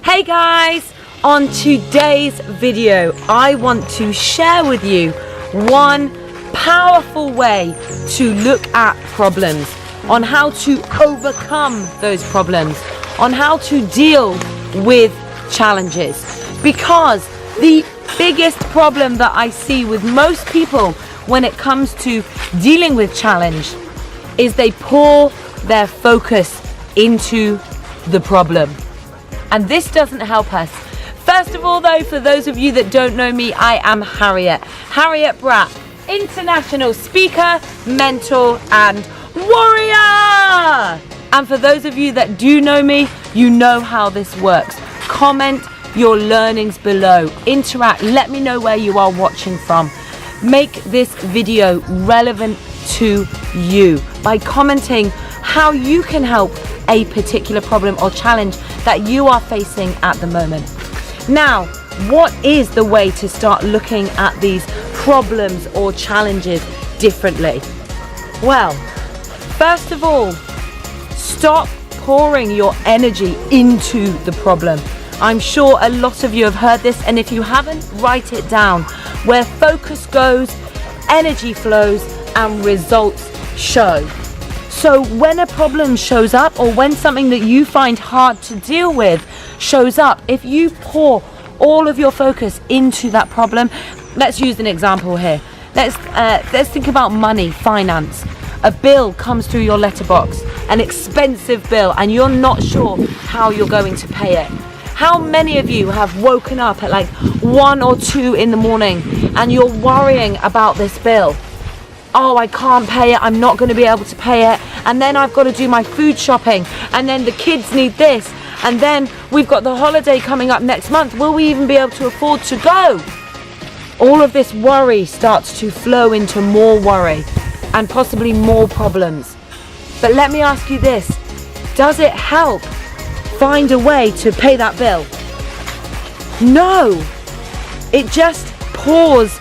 Hey guys, on today's video I want to share with you one powerful way to look at problems, on how to overcome those problems, on how to deal with challenges. Because the biggest problem that I see with most people when it comes to dealing with challenge is they pour their focus into the problem. And this doesn't help us. First of all though, for those of you that don't know me, I am Harriet Bratt, international speaker, mentor and warrior. And for those of you that do know me, you know how this works. Comment your learnings below, interact, let me know where you are watching from. Make this video relevant to you by commenting how you can help a particular problem or challenge that you are facing at the moment. Now, what is the way to start looking at these problems or challenges differently? Well, first of all, stop pouring your energy into the problem. I'm sure a lot of you have heard this, and if you haven't, write it down. Where focus goes, energy flows and results show. So when a problem shows up, or when something that you find hard to deal with shows up, if you pour all of your focus into that problem, let's use an example here. Let's think about money, finance. A bill comes through your letterbox, an expensive bill, and you're not sure how you're going to pay it. How many of you have woken up at like 1 or 2 in the morning and you're worrying about this bill? Oh, I can't pay it, I'm not going to be able to pay it, and then I've got to do my food shopping, and then the kids need this, and then we've got the holiday coming up next month. Will we even be able to afford to go? All of this worry starts to flow into more worry and possibly more problems. But let me ask you this, does it help find a way to pay that bill? No, it just pours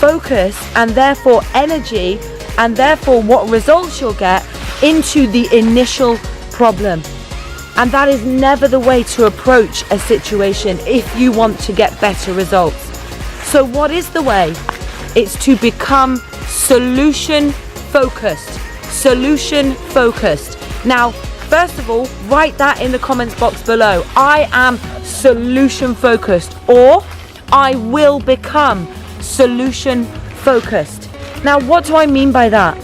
focus and therefore energy and therefore what results you'll get into the initial problem. And that is never the way to approach a situation if you want to get better results. So what is the way? It's to become solution focused. Solution focused. Now, first of all, write that in the comments box below. I am solution focused, or I will become solution focused. Now, what do I mean by that?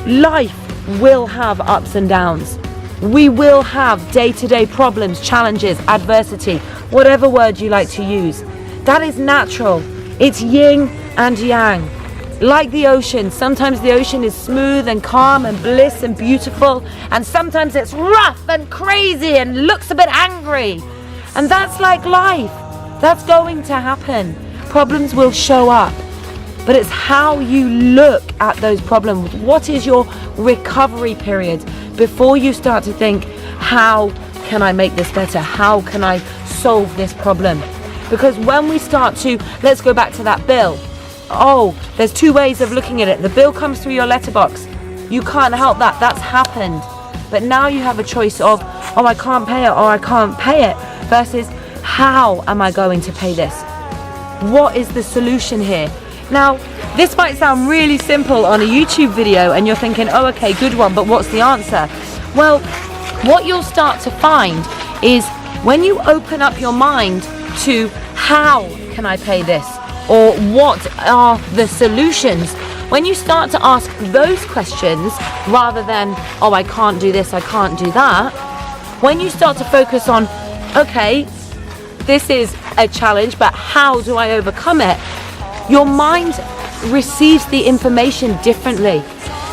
Life will have ups and downs. We will have day-to-day problems, challenges, adversity, whatever word you like to use. That is natural. It's yin and yang. Like the ocean, sometimes the ocean is smooth and calm and bliss and beautiful, and sometimes it's rough and crazy and looks a bit angry. And that's like life. That's going to happen. Problems will show up, but it's how you look at those problems. What is your recovery period before you start to think, how can I make this better? How can I solve this problem? Because when we start to, let's go back to that bill. Oh, there's 2 ways of looking at it. The bill comes through your letterbox. You can't help that. That's happened. But now you have a choice of, oh, I can't pay it, or I can't pay it, versus how am I going to pay this? What is the solution here? Now, this might sound really simple on a YouTube video and you're thinking, oh, okay, good one, but what's the answer? Well, what you'll start to find is when you open up your mind to how can I pay this? Or what are the solutions? When you start to ask those questions rather than, oh, I can't do this, I can't do that. When you start to focus on, okay, this is a challenge, but how do I overcome it? Your mind receives the information differently.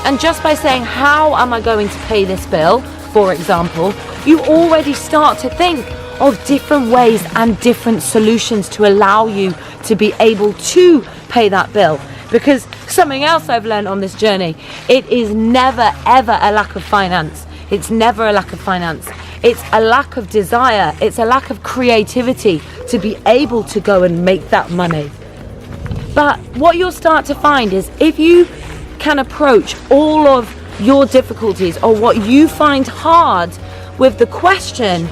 And just by saying, how am I going to pay this bill, for example, you already start to think of different ways and different solutions to allow you to be able to pay that bill. Because something else I've learned on this journey, it is never ever a lack of finance. It's never a lack of finance. It's a lack of desire. It's a lack of creativity to be able to go and make that money. But what you'll start to find is if you can approach all of your difficulties or what you find hard with the question,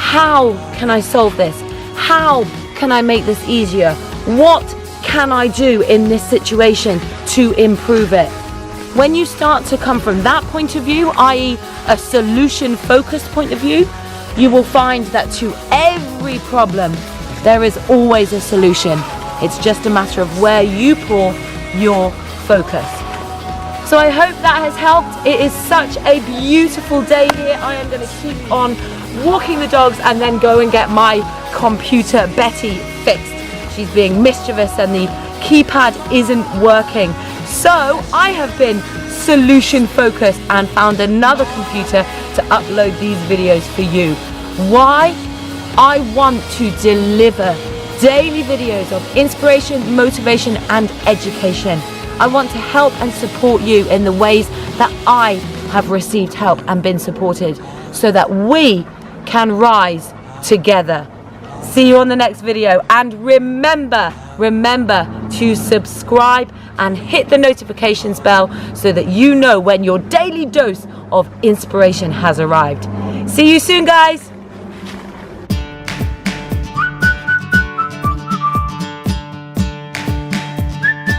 how can I solve this? How can I make this easier? What can I do in this situation to improve it? When you start to come from that point of view, i.e. a solution-focused point of view, you will find that to every problem, there is always a solution. It's just a matter of where you pour your focus. So I hope that has helped. It is such a beautiful day here. I am going to keep on walking the dogs and then go and get my computer Betty fixed. She's being mischievous and the keypad isn't working. So I have been solution focused and found another computer to upload these videos for you. Why? I want to deliver daily videos of inspiration, motivation and education. I want to help and support you in the ways that I have received help and been supported so that we can rise together. See you on the next video, and remember to subscribe and hit the notifications bell so that you know when your daily dose of inspiration has arrived. See you soon, guys.